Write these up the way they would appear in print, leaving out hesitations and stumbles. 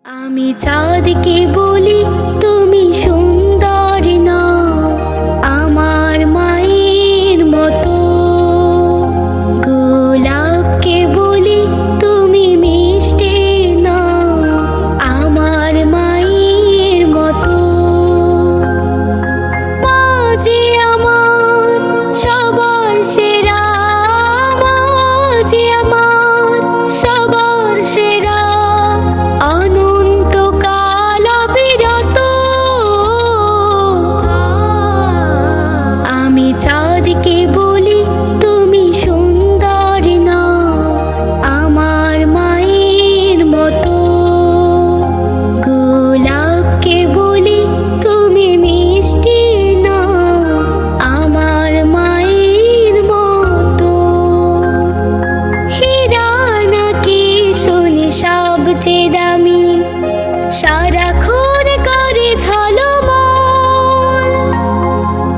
আমি চাঁদকে বলি তুমি সুন্দর না, আমার মায়ের মতো। গোলাপকে বলি তুমি মিষ্টি না, আমার মায়ের মতো। মা যে আমার সবার সেরা, মা যে আমার সবার সেরা। আমি চাঁদকে বলি তুমি সুন্দর না, আমার মায়ের মতো। গোলাপকে বলি তুমি মিষ্টি না, আমার মায়ের মতো। হীরা নাকি শুনি সবচেয়ে দামি, সারাক্ষণ করে ঝলমল।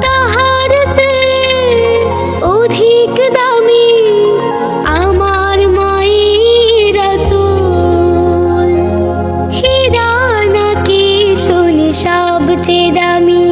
তাহার চেয়ে অধিক দামি আমার মায়ের আঁচল। হীরা নাকি শুনি সবচেয়ে দামি,